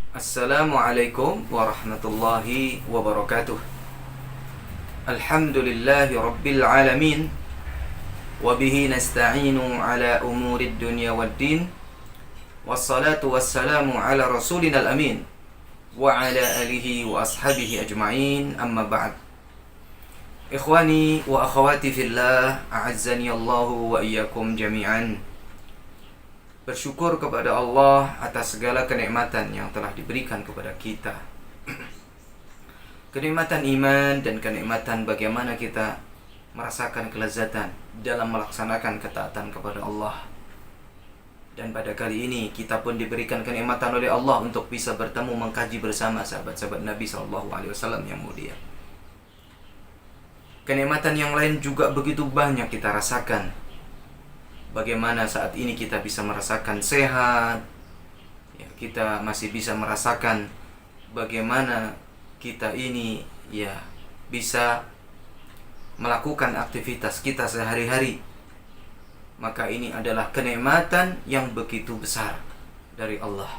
Assalamualaikum warahmatullahi wabarakatuh. Alhamdulillahi rabbil alamin. Wabihi nasta'inu ala umurid dunya waddin. Wassalatu wassalamu ala rasulina al-amin wa ala alihi wa ashabihi ajma'in, amma ba'd. Ikhwani wa akhawati fillah, a'azzani Allahu wa iyyakum jami'an. Bersyukur kepada Allah atas segala kenikmatan yang telah diberikan kepada kita. Kenikmatan iman dan kenikmatan bagaimana kita merasakan kelezatan dalam melaksanakan ketaatan kepada Allah. Dan pada kali ini kita pun diberikan kenikmatan oleh Allah untuk bisa bertemu mengkaji bersama sahabat-sahabat Nabi SAW yang mulia. Kenikmatan yang lain juga begitu banyak kita rasakan. Bagaimana saat ini kita bisa merasakan sehat, ya, kita masih bisa merasakan bagaimana kita ini bisa melakukan aktivitas kita sehari-hari. Maka ini adalah kenikmatan yang begitu besar dari Allah.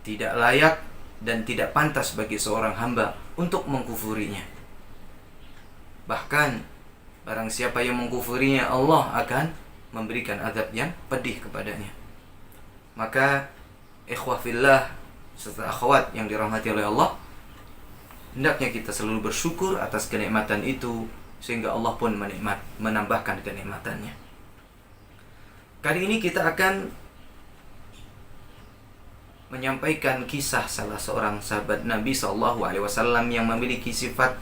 Tidak layak dan tidak pantas bagi seorang hamba untuk mengkufurinya. Bahkan barang siapa yang mengkufurinya, Allah akan memberikan azab yang pedih kepadanya. Maka ikhwah fillah serta akhwat yang dirahmati oleh Allah, hendaknya kita selalu bersyukur atas kenikmatan itu, sehingga Allah pun menambahkan kenikmatannya. Kali ini kita akan menyampaikan kisah salah seorang sahabat Nabi SAW yang memiliki sifat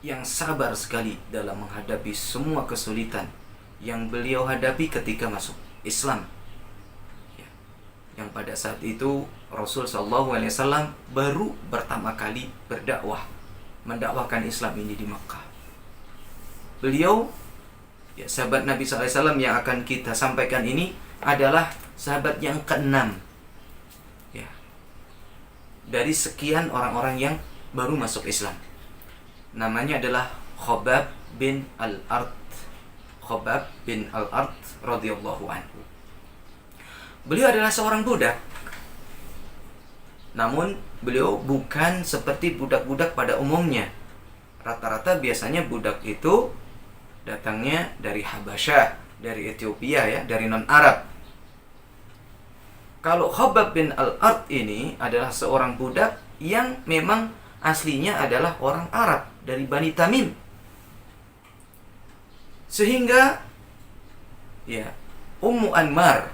yang sabar sekali dalam menghadapi semua kesulitan yang beliau hadapi ketika masuk Islam. Yang pada saat itu Rasul SAW baru pertama kali berdakwah, mendakwahkan Islam ini di Makkah. Beliau, sahabat Nabi SAW yang akan kita sampaikan ini adalah sahabat yang ke-6 dari sekian orang-orang yang baru masuk Islam. Namanya adalah Khabbab bin Al-Ard. Khabbab bin Al-Ard radhiyallahu anhu. Beliau adalah seorang budak. Namun beliau bukan seperti budak-budak pada umumnya. Rata-rata biasanya budak itu datangnya dari Habasyah, dari Ethiopia, dari non-Arab. Kalau Khabbab bin Al-Ard ini adalah seorang budak yang memang aslinya adalah orang Arab dari Bani Tamim. Sehingga Ummu Anmar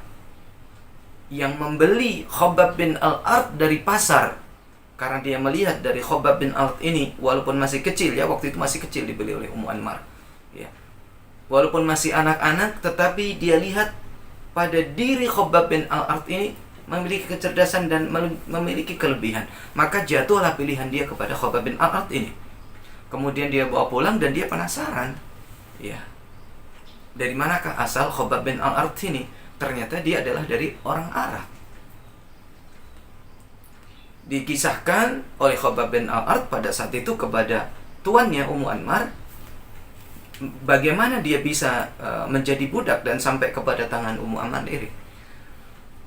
yang membeli Khabbab bin Al-Ard dari pasar, karena dia melihat dari Khabbab bin Al-Ard ini, walaupun masih kecil, waktu itu masih kecil, dibeli oleh Ummu Anmar, walaupun masih anak-anak, tetapi dia lihat pada diri Khabbab bin Al-Ard ini memiliki kecerdasan dan memiliki kelebihan. Maka jatuhlah pilihan dia kepada Khabbab bin Al-Ard ini. Kemudian dia bawa pulang dan dia penasaran, dari manakah asal Khabbab bin Al-Ard ini? Ternyata dia adalah dari orang Arab. Dikisahkan oleh Khabbab bin Al-Ard pada saat itu kepada tuannya Ummu Anmar, bagaimana dia bisa menjadi budak dan sampai kepada tangan Ummu Anmar ini.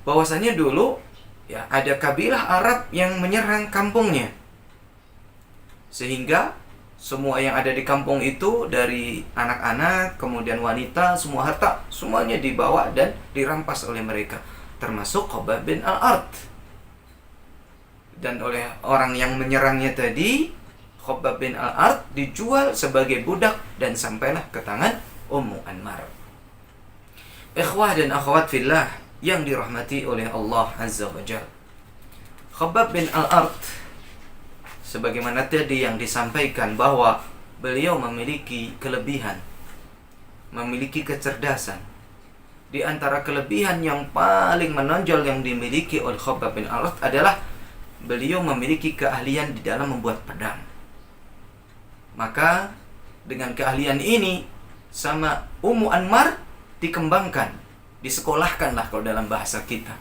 Bahwasanya dulu ada kabilah Arab yang menyerang kampungnya, sehingga semua yang ada di kampung itu, dari anak-anak, kemudian wanita, semua harta, semuanya dibawa dan dirampas oleh mereka, termasuk Khabbab bin Al-Ard. Dan oleh orang yang menyerangnya tadi, Khabbab bin Al-Ard dijual sebagai budak dan sampailah ke tangan Ummu Anmar. Ikhwah dan akhwat fillah yang dirahmati oleh Allah Azza wa Jalla, Khabbab bin Al-Ard, sebagaimana tadi yang disampaikan bahwa beliau memiliki kelebihan, memiliki kecerdasan. Di antara kelebihan yang paling menonjol yang dimiliki oleh Khabbab bin Al-Ard adalah beliau memiliki keahlian di dalam membuat pedang. Maka dengan keahlian ini sama Ummu Anmar dikembangkan, disekolahkanlah kalau dalam bahasa kita.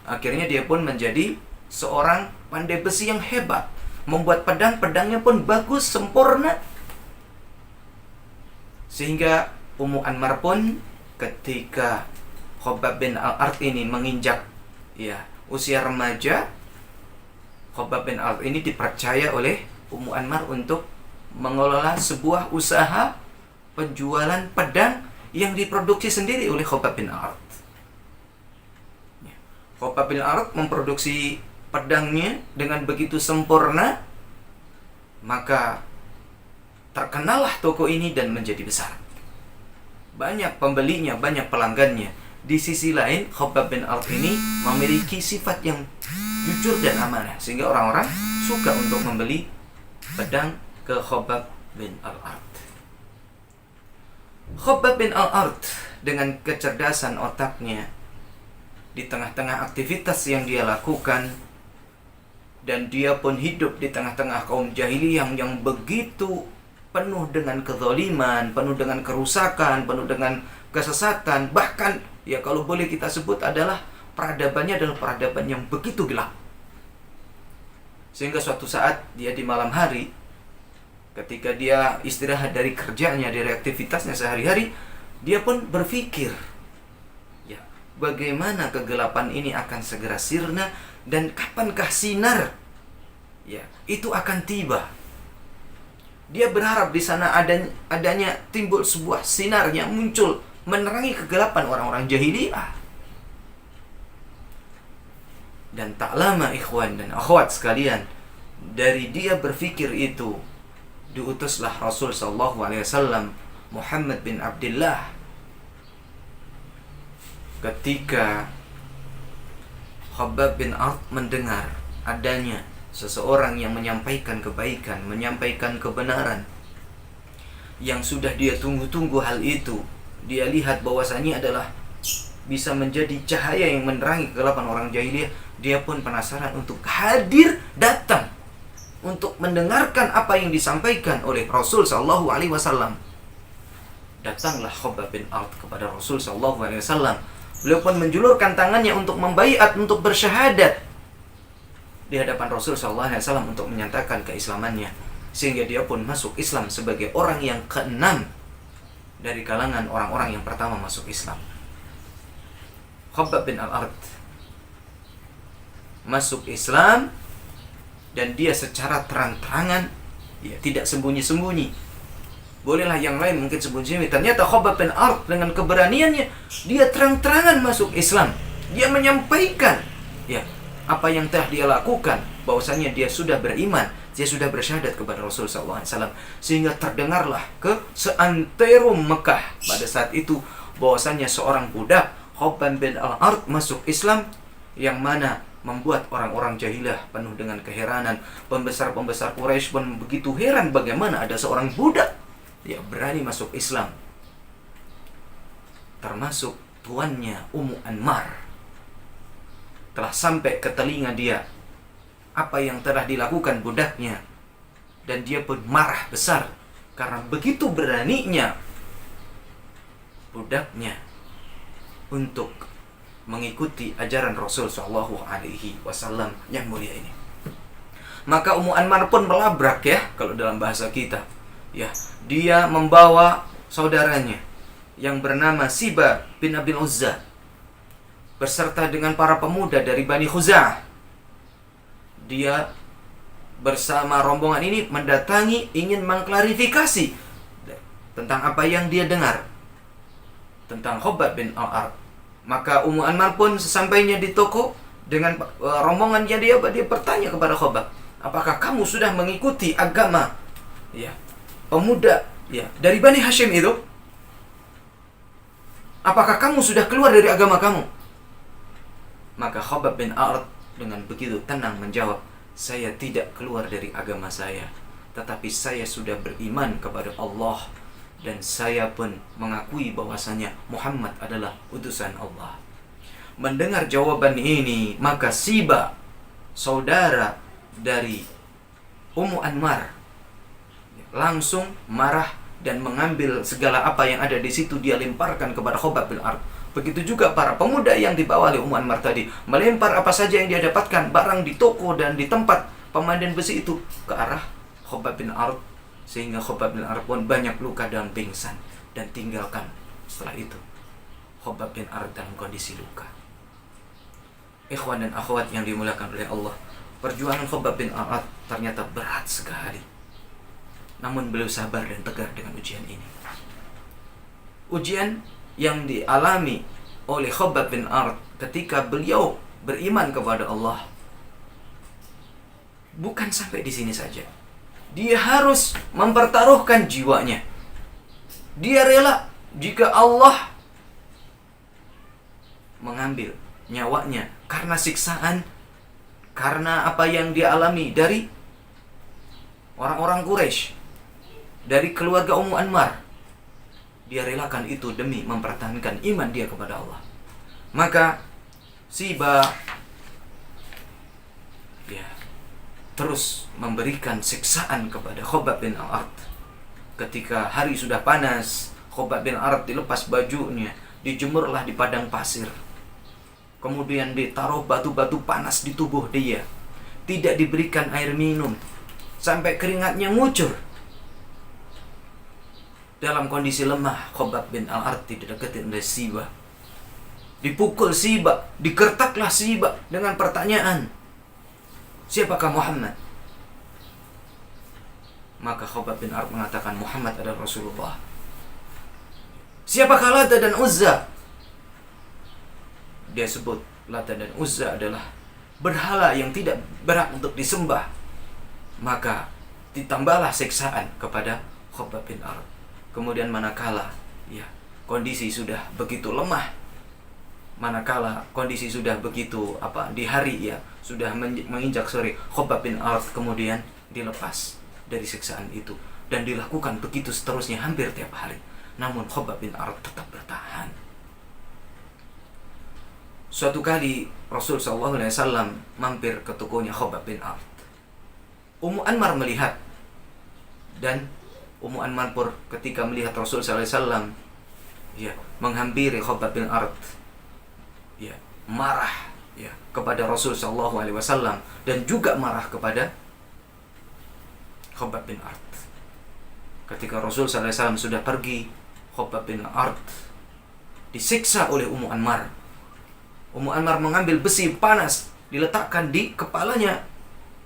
Akhirnya dia pun menjadi seorang pandai besi yang hebat. Membuat pedangnya pun bagus, sempurna. Sehingga Ummu Anmar pun ketika Khabbab bin Al-Ard ini menginjak usia remaja, Khabbab bin Al-Arat ini dipercaya oleh Ummu Anmar untuk mengelola sebuah usaha penjualan pedang yang diproduksi sendiri oleh Khabbab bin Al-Arat. Khabbab bin Al-Arat memproduksi pedangnya dengan begitu sempurna, maka terkenallah toko ini dan menjadi besar. Banyak pembelinya, banyak pelanggannya. Di sisi lain, Khabbab bin Al-Arat ini memiliki sifat yang jujur dan amanah, sehingga orang-orang suka untuk membeli pedang ke Khabbab bin Al-Arat. Khabbab bin Al-Arat dengan kecerdasan otaknya, di tengah-tengah aktivitas yang dia lakukan, dan dia pun hidup di tengah-tengah kaum jahiliyah yang begitu penuh dengan kezaliman, penuh dengan kerusakan, penuh dengan kesesatan. Bahkan, ya kalau boleh kita sebut adalah peradabannya adalah peradaban yang begitu gelap. Sehingga suatu saat dia di malam hari, ketika dia istirahat dari kerjanya, dari aktivitasnya sehari-hari, dia pun berpikir, ya, bagaimana kegelapan ini akan segera sirna dan kapankah sinar, ya, itu akan tiba. Dia berharap di sana adanya timbul sebuah sinar yang muncul menerangi kegelapan orang-orang jahiliyah. Dan tak lama ikhwan dan akhwat sekalian, dari dia berfikir itu, diutuslah Rasul sallallahu alaihi wasallam Muhammad bin Abdullah. Ketika Khabbab bin Al-Arat mendengar adanya seseorang yang menyampaikan kebaikan, menyampaikan kebenaran, yang sudah dia tunggu-tunggu hal itu, dia lihat bahwasannya adalah bisa menjadi cahaya yang menerangi kegelapan orang jahiliyah. Dia pun penasaran untuk hadir, datang untuk mendengarkan apa yang disampaikan oleh Rasul sallallahu alaihi wasallam. Datanglah Khabbab bin Al-Arat kepada Rasul sallallahu alaihi wasallam. Beliau pun menjulurkan tangannya untuk membaiat, untuk bersyahadat di hadapan Rasul sallallahu alaihi wasallam untuk menyatakan keislamannya, sehingga dia pun masuk Islam sebagai orang yang keenam dari kalangan orang-orang yang pertama masuk Islam. Khabbab bin Al-Arat masuk Islam, dan dia secara terang-terangan, ya, tidak sembunyi-sembunyi. Bolehlah yang lain mungkin sembunyi-sembunyi. Ternyata Khabbab bin Al-Arat dengan keberaniannya, dia terang-terangan masuk Islam. Dia menyampaikan, ya, apa yang telah dia lakukan, bahwasanya dia sudah beriman, dia sudah bersyahadat kepada Rasul sallallahu alaihi wasallam, sehingga terdengarlah ke seantero Mekah pada saat itu bahwasanya seorang budak Khabbab bin Al-Arat masuk Islam, yang mana membuat orang-orang jahiliyah penuh dengan keheranan. Pembesar-pembesar Quraisy pun begitu heran bagaimana ada seorang budak yang berani masuk Islam. Termasuk tuannya Ummu Anmar. Telah sampai ke telinga dia apa yang telah dilakukan budaknya, dan dia pun marah besar karena begitu beraninya budaknya untuk mengikuti ajaran Rasul sallallahu alaihi wasallam yang mulia ini. Maka Ummu Anmar pun melabrak, ya, kalau dalam bahasa kita, ya, dia membawa saudaranya yang bernama Siba bin Abil Uzza beserta dengan para pemuda dari Bani Khuza'ah. Dia bersama rombongan ini mendatangi, ingin mengklarifikasi tentang apa yang dia dengar tentang Khabbab bin Al-Arat. Maka Ummu Anmar pun sesampainya di toko dengan rombongannya, dia bertanya kepada Khabbab, apakah kamu sudah mengikuti agama, ya, pemuda, ya, dari Bani Hashim itu? Apakah kamu sudah keluar dari agama kamu? Maka Khabbab bin Al-Arat dengan begitu tenang menjawab, saya tidak keluar dari agama saya, tetapi saya sudah beriman kepada Allah, dan saya pun mengakui bahwasanya Muhammad adalah utusan Allah. Mendengar jawaban ini, maka Siba, saudara dari Ummu Anmar, langsung marah dan mengambil segala apa yang ada di situ, dia lemparkan kepada Khabbab bin Al-Arat. Begitu juga para pemuda yang dibawa oleh Ummu Anmar tadi, melempar apa saja yang dia dapatkan, barang di toko dan di tempat pemandian besi itu, ke arah Khabbab bin Al-Arat, sehingga Khabbab bin Al-Arat pun banyak luka dan pingsan, dan tinggalkan setelah itu Khabbab bin Al-Arat dalam kondisi luka. Ikhwan dan akhwat yang dimuliakan oleh Allah, perjuangan Khabbab bin al-Arat ternyata berat sekali. Namun beliau sabar dan tegar dengan ujian ini. Ujian yang dialami oleh Khabbab bin al-Arat ketika beliau beriman kepada Allah bukan sampai di sini saja. Dia harus mempertaruhkan jiwanya. Dia rela jika Allah mengambil nyawanya karena siksaan, karena apa yang dia alami dari orang-orang Quraisy, dari keluarga Ummu Anmar. Dia relakan itu demi mempertahankan iman dia kepada Allah. Maka Siba terus memberikan siksaan kepada Khabbab bin al-Arat. Ketika hari sudah panas, Khabbab bin al-Arat dilepas bajunya, dijemurlah di padang pasir. Kemudian ditaruh batu-batu panas di tubuh dia. Tidak diberikan air minum sampai keringatnya ngucur. Dalam kondisi lemah, Khabbab bin al-Arat dideketin oleh Siba. Dipukul Siba, digertaklah Siba dengan pertanyaan, "Siapakah Muhammad?" Maka Khabbab bin al-Arat mengatakan, "Muhammad adalah Rasulullah." "Siapakah Lata dan Uzza?" Dia sebut Lata dan Uzza adalah berhala yang tidak berhak untuk disembah. Maka ditambahlah siksaan kepada Khabbab bin al-Arat. Kemudian manakala kondisi sudah begitu lemah, manakala kondisi sudah begitu di hari sudah menginjak sore, Khabbab bin al-Arat kemudian dilepas dari siksaan itu, dan dilakukan begitu seterusnya hampir tiap hari. Namun Khabbab bin al-Arat tetap bertahan. Suatu kali Rasul SAW mampir ke tokonya Khabbab bin al-Arat. Ummu Anmar melihat, dan Ummu Anmar pun ketika melihat Rasul SAW menghampiri Khabbab bin al-Arat, marah kepada Rasul SAW, dan juga marah kepada Khabbab bin al-Arat. Ketika Rasul SAW sudah pergi, Khabbab bin al-Arat disiksa oleh Ummu Anmar. Ummu Anmar mengambil besi panas, diletakkan di kepalanya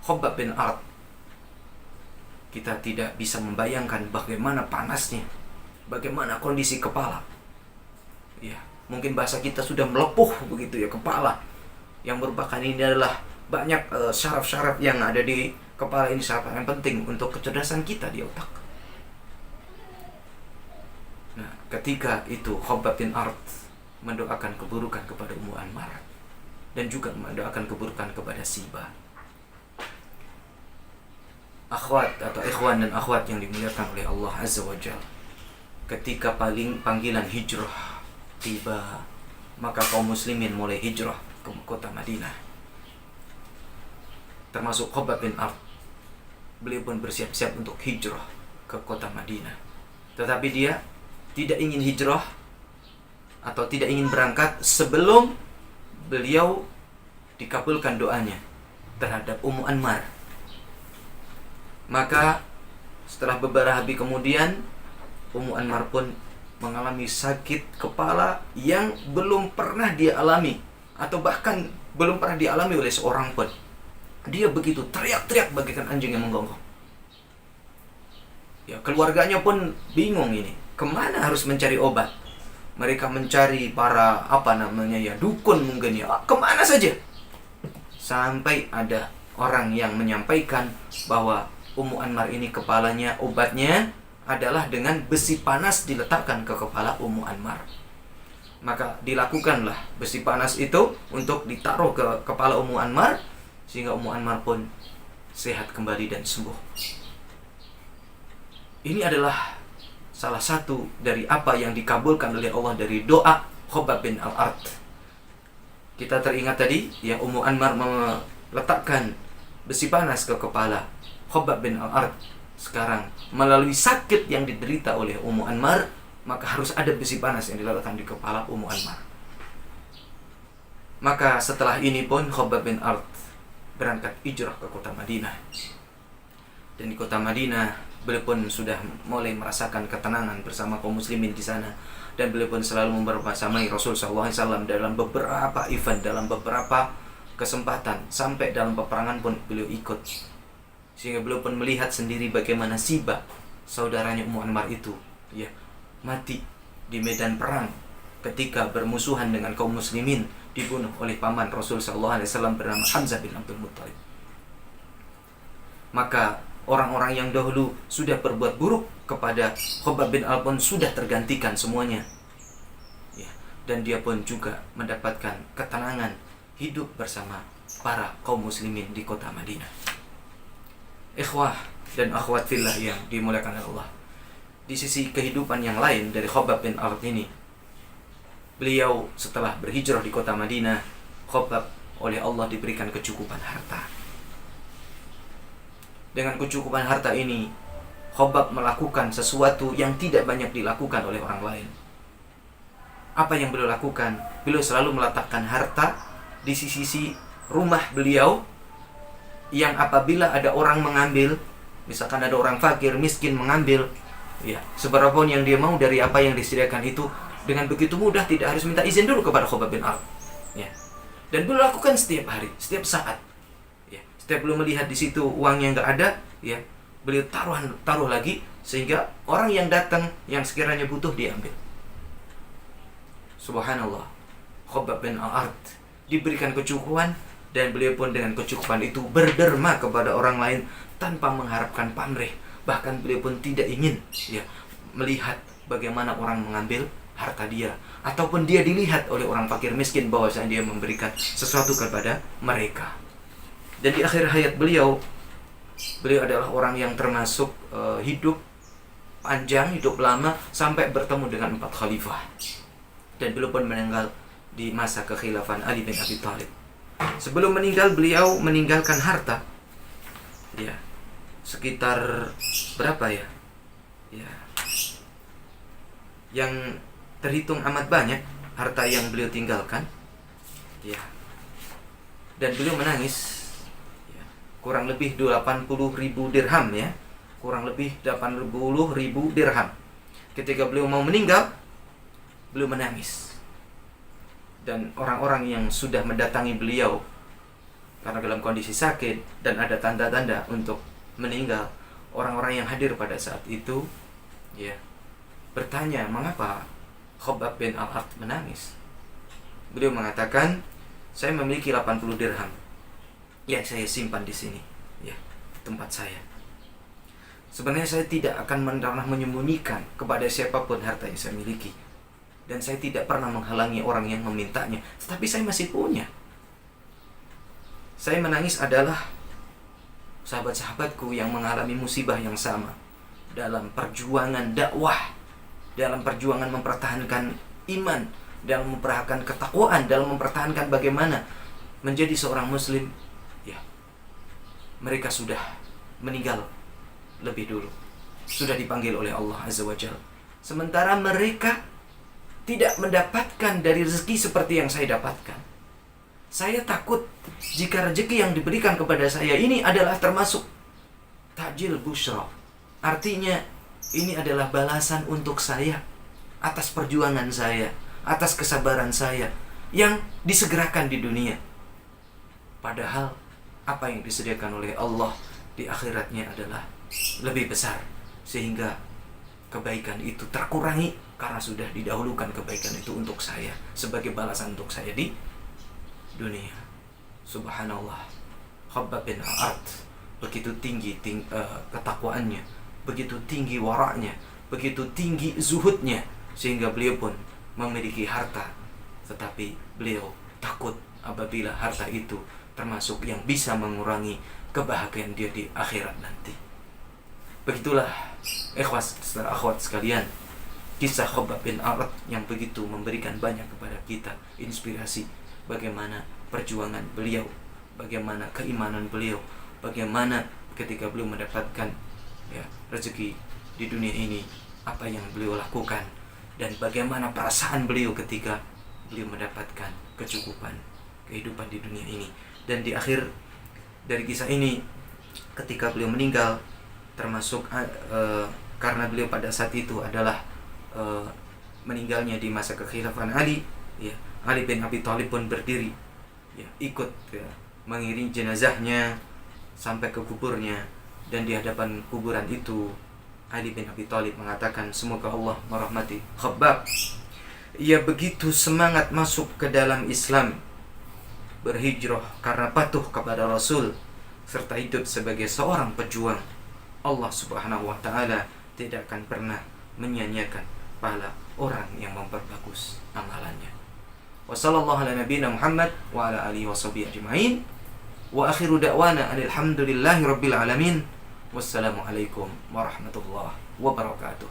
Khabbab bin al-Arat. Kita tidak bisa membayangkan bagaimana panasnya, bagaimana kondisi kepala. Mungkin bahasa kita sudah melepuh begitu kepala. Yang merupakan ini adalah banyak syaraf-syaraf yang ada di kepala ini, syaraf yang penting untuk kecerdasan kita di otak. Nah, ketika itu Khabbab bin al-Arat mendoakan keburukan kepada Ummu Anmar, dan juga mendoakan keburukan kepada Siba. Akhwat atau ikhwan dan akhwat yang dimuliakan oleh Allah Azza wa Jalla, ketika panggilan hijrah tiba, maka kaum muslimin mulai hijrah ke kota Madinah. Termasuk Khabbab bin al-Arat. Beliau pun bersiap-siap untuk hijrah ke kota Madinah. Tetapi dia tidak ingin hijrah atau tidak ingin berangkat sebelum beliau dikabulkan doanya terhadap Ummu Anmar. Maka setelah beberapa hari kemudian, Ummu Anmar pun mengalami sakit kepala yang belum pernah dia alami, atau bahkan belum pernah dialami oleh seorang pun. Dia begitu teriak-teriak bagaikan anjing yang menggonggong. Keluarganya pun bingung ini, kemana harus mencari obat. Mereka mencari para dukun mungkin kemana saja. Sampai ada orang yang menyampaikan bahwa Ummu Anmar ini kepalanya obatnya adalah dengan besi panas diletakkan ke kepala Ummu Anmar. Maka dilakukanlah besi panas itu untuk ditaruh ke kepala Ummu Anmar, sehingga Ummu Anmar pun sehat kembali dan sembuh. Ini adalah salah satu dari apa yang dikabulkan oleh Allah dari doa Khabbab bin al-Arat. Kita teringat tadi Ummu Anmar meletakkan besi panas ke kepala Khabbab bin al-Arat. Sekarang melalui sakit yang diderita oleh Ummu Anmar, maka harus ada besi panas yang diletakkan di kepala Ummu Anmar. Maka setelah ini pun Khabbab bin al-Arat berangkat hijrah ke kota Madinah. Dan di kota Madinah beliau pun sudah mulai merasakan ketenangan bersama kaum muslimin di sana, dan beliau pun selalu membersamai Rasul SAW dalam beberapa event, dalam beberapa kesempatan sampai dalam peperangan pun beliau ikut, sehingga beliau pun melihat sendiri bagaimana Siba, saudaranya Ummu Anmar itu, ya, mati di medan perang ketika bermusuhan dengan kaum muslimin, dibunuh oleh paman Rasul sallallahu alaihi wasallam bernama Hamzah bin Abdul Muttalib. Maka orang-orang yang dahulu sudah berbuat buruk kepada Khabbab bin Al pun sudah tergantikan semuanya, ya, dan dia pun juga mendapatkan ketenangan hidup bersama para kaum muslimin di kota Madinah. Ikhwah dan akhwat fillah yang dimuliakan Allah, di sisi kehidupan yang lain dari Khabbab bin Al ini, beliau setelah berhijrah di kota Madinah, Khabbab oleh Allah diberikan kecukupan harta. Dengan kecukupan harta ini, Khabbab melakukan sesuatu yang tidak banyak dilakukan oleh orang lain. Apa yang beliau lakukan? Beliau selalu meletakkan harta di sisi rumah beliau, yang apabila ada orang mengambil, misalkan ada orang fakir, miskin mengambil, ya, seberapapun yang dia mau dari apa yang disediakan itu, dengan begitu mudah, tidak harus minta izin dulu kepada Khabbab bin Al, ya. Dan beliau lakukan setiap hari, setiap saat, ya. Setiap beliau melihat di situ uangnya nggak ada, ya, beliau taruh lagi, sehingga orang yang datang yang sekiranya butuh diambil. Subhanallah, Khabbab bin Al-Ard diberikan kecukupan, dan beliau pun dengan kecukupan itu berderma kepada orang lain tanpa mengharapkan pamrih. Bahkan beliau pun tidak ingin, ya, melihat bagaimana orang mengambil harta dia, ataupun dia dilihat oleh orang fakir miskin bahwasanya dia memberikan sesuatu kepada mereka. Dan di akhir hayat beliau adalah orang yang termasuk hidup panjang, hidup lama, sampai bertemu dengan 4 khalifah. Dan beliau pun meninggal di masa kekhilafan Ali bin Abi Thalib. Sebelum meninggal, beliau meninggalkan harta, ya, sekitar berapa ya? Ya, yang terhitung amat banyak harta yang beliau tinggalkan, ya. Dan beliau menangis, ya, kurang lebih 80.000 dirham, ya, kurang lebih 80.000 dirham. Ketika beliau mau meninggal, beliau menangis. Dan orang-orang yang sudah mendatangi beliau karena dalam kondisi sakit dan ada tanda-tanda untuk meninggal, orang-orang yang hadir pada saat itu, ya, bertanya, mengapa Khabbab bin Al-Ard menangis? Beliau mengatakan, saya memiliki 80 dirham yang saya simpan di sini, ya, tempat saya. Sebenarnya saya tidak akan pernah menyembunyikan kepada siapapun harta yang saya miliki, dan saya tidak pernah menghalangi orang yang memintanya, tetapi saya masih punya. Saya menangis adalah sahabat-sahabatku yang mengalami musibah yang sama dalam perjuangan dakwah, dalam perjuangan mempertahankan iman, dalam mempertahankan ketakwaan, dalam mempertahankan bagaimana menjadi seorang muslim, ya, mereka sudah meninggal lebih dulu, sudah dipanggil oleh Allah Azza wa Jalla. Sementara mereka tidak mendapatkan dari rezeki seperti yang saya dapatkan. Saya takut jika rezeki yang diberikan kepada saya ini adalah termasuk ta'jil busyra. Artinya ini adalah balasan untuk saya atas perjuangan saya, atas kesabaran saya yang disegerakan di dunia. Padahal apa yang disediakan oleh Allah di akhiratnya adalah lebih besar, sehingga kebaikan itu terkurangi karena sudah didahulukan kebaikan itu untuk saya sebagai balasan untuk saya di dunia. Subhanallah, Khabbab bin Al-Ard begitu tinggi ketakwaannya, begitu tinggi waraknya, begitu tinggi zuhudnya, sehingga beliau pun memiliki harta, tetapi beliau takut apabila harta itu termasuk yang bisa mengurangi kebahagiaan dia di akhirat nanti. Begitulah ikhwas dan akhwat sekalian, kisah Khabbab bin Al-Ard yang begitu memberikan banyak kepada kita inspirasi bagaimana perjuangan beliau, bagaimana keimanan beliau, bagaimana ketika beliau mendapatkan, ya, rezeki di dunia ini, apa yang beliau lakukan, dan bagaimana perasaan beliau ketika beliau mendapatkan kecukupan kehidupan di dunia ini. Dan di akhir dari kisah ini, ketika beliau meninggal, termasuk karena beliau pada saat itu adalah meninggalnya di masa kekhilafan Ali, ya, Ali bin Abi Thalib pun berdiri ya, ikut ya, mengiringi jenazahnya sampai ke kuburnya. Dan di hadapan kuburan itu Ali bin Abi Thalib mengatakan, semoga Allah merahmati Khabbab. Ia begitu semangat masuk ke dalam Islam, berhijrah karena patuh kepada Rasul, serta hidup sebagai seorang pejuang. Allah Subhanahu wa Ta'ala tidak akan pernah menyia-nyiakan pahala orang yang memperbagus amalannya. Wassallallahu ala nabiyina Muhammad wa ala alihi washabihi ajma'in. Wa akhiru da'wana alhamdulillahi rabbil alamin. Wassalamualaikum warahmatullahi wabarakatuh.